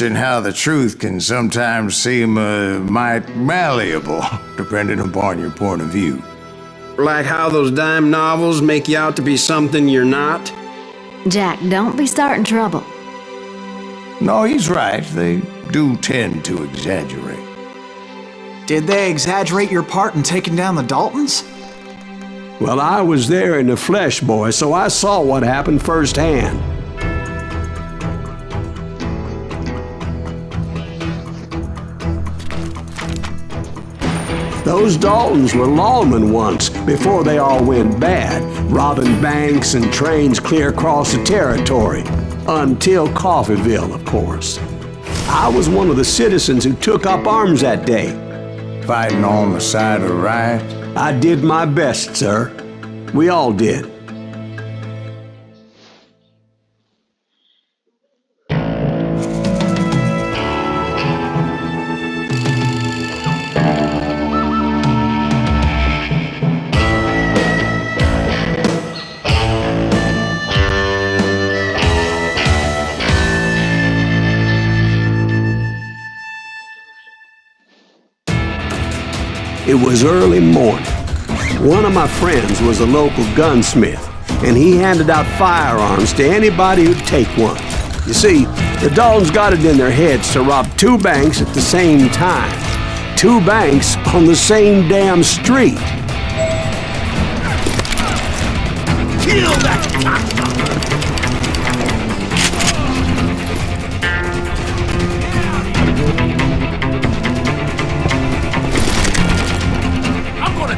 and how the truth can sometimes seem might malleable, depending upon your point of view. Like how those dime novels make you out to be something you're not? Jack, don't be starting trouble. No, he's right. They do tend to exaggerate. Did they exaggerate your part in taking down the Daltons? Well, I was there in the flesh, boy, so I saw what happened firsthand. Those Daltons were lawmen once, before they all went bad, robbing banks and trains clear across the territory. Until Coffeeville, of course. I was one of the citizens who took up arms that day. Fighting on the side of right? I did my best, sir. We all did. It was early morning. One of my friends was a local gunsmith, and he handed out firearms to anybody who'd take one. You see, the Daltons got it in their heads to rob 2 banks at the same time. 2 banks on the same damn street. Kill that cocksucker!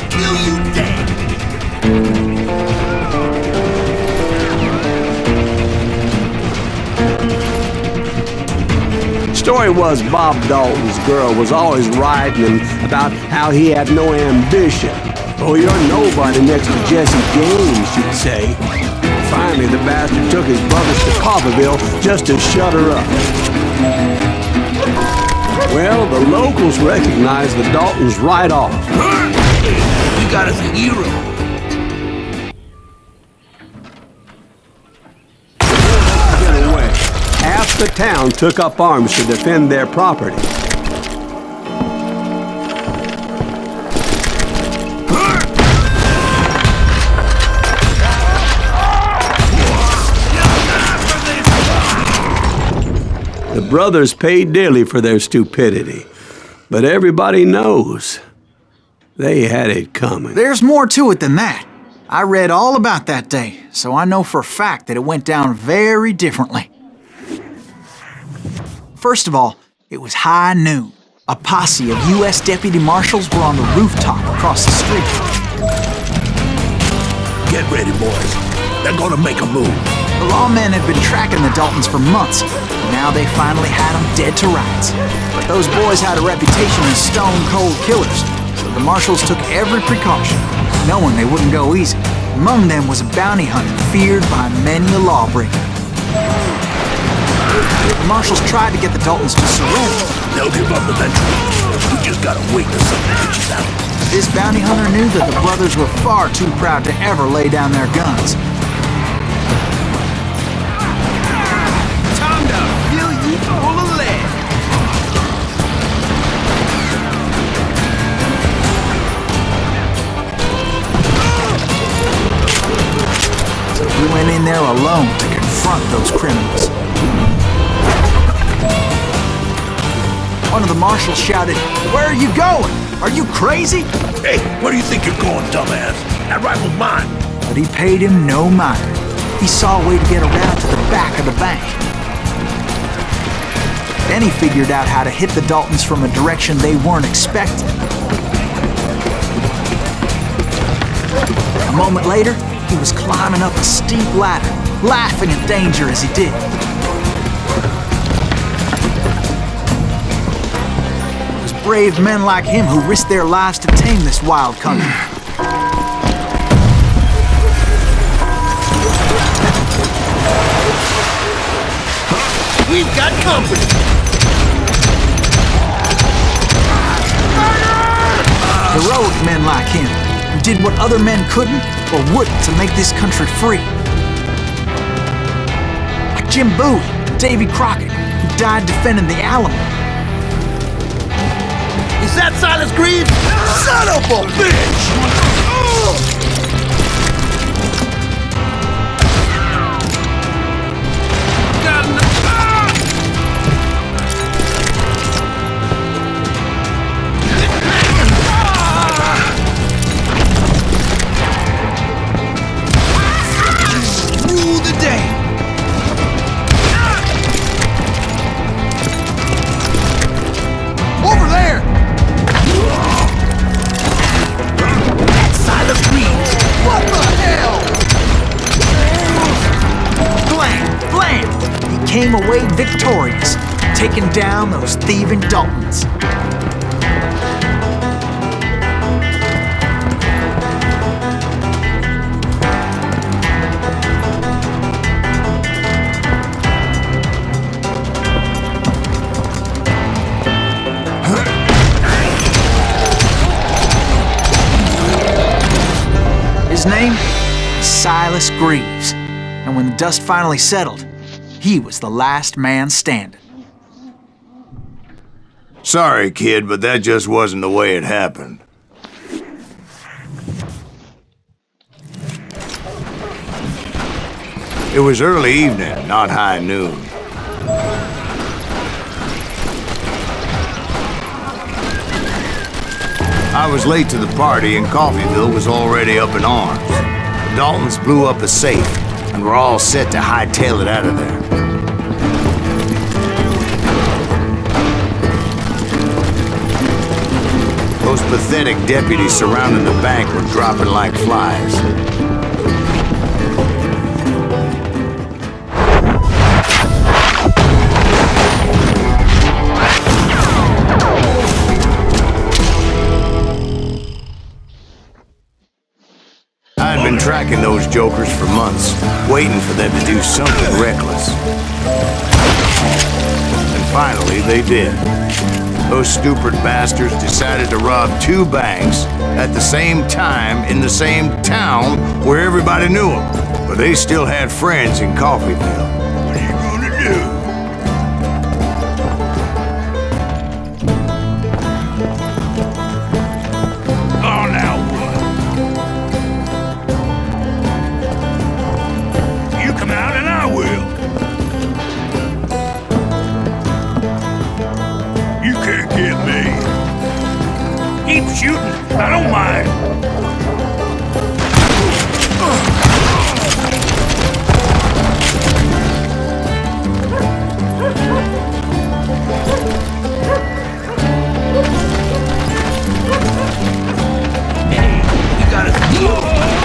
Kill you dead! Story was Bob Dalton's girl was always writing about how he had no ambition. Oh, you're nobody next to Jesse James, she'd say. Finally, the bastard took his brothers to Coffeeville just to shut her up. Well, the locals recognized the Daltons right off. You got us a hero. Get away. Half the town took up arms to defend their property. The brothers paid dearly for their stupidity, but everybody knows they had it coming. There's more to it than that. I read all about that day, so I know for a fact that it went down very differently. First of all, it was high noon. A posse of U.S. deputy marshals were on the rooftop across the street. Get ready, boys. They're gonna make a move. The lawmen had been tracking the Daltons for months, and now they finally had them dead to rights. But those boys had a reputation as stone-cold killers, so the marshals took every precaution, knowing they wouldn't go easy. Among them was a bounty hunter feared by many a lawbreaker. The marshals tried to get the Daltons to surrender. They'll give up eventually. We just gotta wait till something pitches out. This bounty hunter knew that the brothers were far too proud to ever lay down their guns. Time to fill you full of lead. He went in there alone to confront those criminals. One of the marshals shouted, "Where are you going? Are you crazy?" Hey, where do you think you're going, dumbass? That rifle's mine. But he paid him no mind. He saw a way to get around to the back of the bank. Then he figured out how to hit the Daltons from a direction they weren't expecting. A moment later, he was climbing up a steep ladder, laughing at danger as he did. It was brave men like him who risked their lives to tame this wild country. We've got company. Heroic men like him, who did what other men couldn't or wouldn't to make this country free. Like Jim Bowie, Davy Crockett, He died defending the Alamo. Is that Silas Greaves? Son of a bitch! Rule the day. Over there! That's Silas Greaves! What the hell? Blam! He came away victorious, taking down those thieving Daltons. His name? Silas Greaves. And when the dust finally settled, he was the last man standing. Sorry, kid, but that just wasn't the way it happened. It was early evening, not high noon. I was late to the party and Coffeyville was already up in arms. The Daltons blew up a safe and were all set to hightail it out of there. Those pathetic deputies surrounding the bank were dropping like flies. I'd been tracking those jokers for months, waiting for them to do something reckless. And finally, they did. Those stupid bastards decided to rob two banks at the same time in the same town where everybody knew them. But they still had friends in Coffeyville. What are you gonna do? Keep shooting. I don't mind. Hey, we got a deal.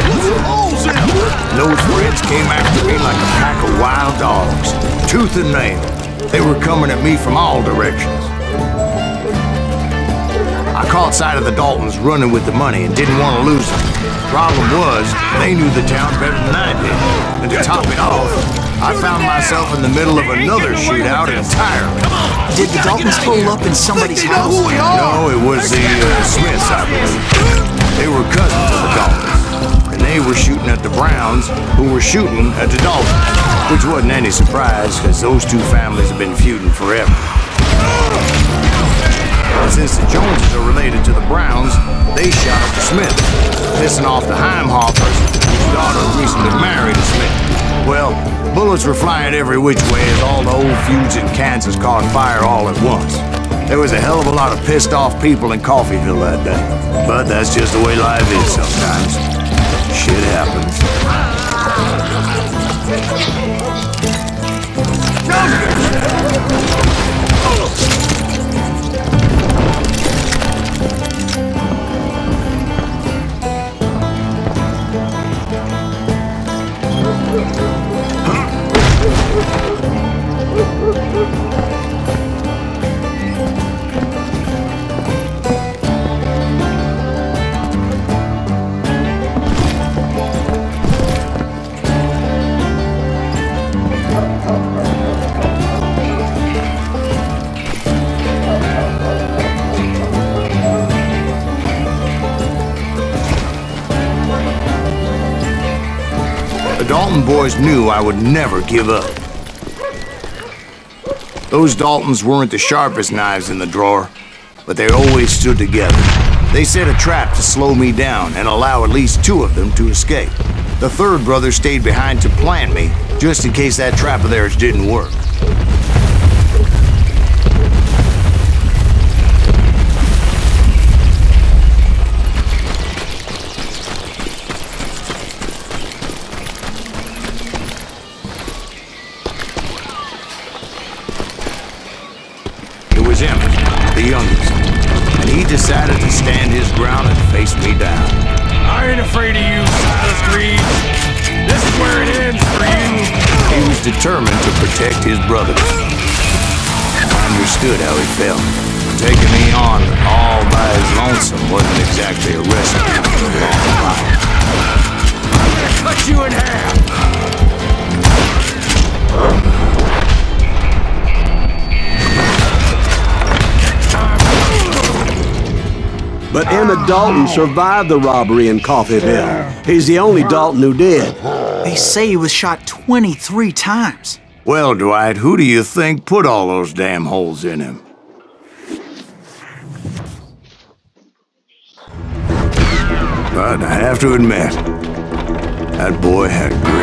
Put some holes in them. Those friends came after me like a pack of wild dogs, tooth and nail. They were coming at me from all directions. I caught sight of the Daltons running with the money and didn't want to lose them. Problem was, they knew the town better than I did. And to top it off, I found myself in the middle of another shootout entirely. Did the Daltons pull up in somebody's house? No, it was the Smiths, I believe. They were cousins of the Daltons. And they were shooting at the Browns, who were shooting at the Daltons. Which wasn't any surprise, because those two families have been feuding forever. Since the Joneses are related to the Browns, they shot at the Smiths, pissing off the Heimhoffers, whose daughter recently married a Smith. Well, bullets were flying every which way as all the old feuds in Kansas caught fire all at once. There was a hell of a lot of pissed off people in Coffeyville that day. But that's just the way life is sometimes. Shit happens. The Dalton boys knew I would never give up. Those Daltons weren't the sharpest knives in the drawer, but they always stood together. They set a trap to slow me down and allow at least 2 of them to escape. The third brother stayed behind to plant me, just in case that trap of theirs didn't work. It was Emmett, the youngest, and he decided to stand his ground and face me down. I ain't afraid of you, Silas Green. This is where it ends for you. He was determined to protect his brothers. I understood how he felt. Taking me on all by his lonesome wasn't exactly a recipe for a long life. I'm gonna cut you in half. But Emmett Dalton survived the robbery in Coffeyville. He's the only Dalton who did. They say he was shot 23 times. Well, Dwight, who do you think put all those damn holes in him? But I have to admit, that boy had grit.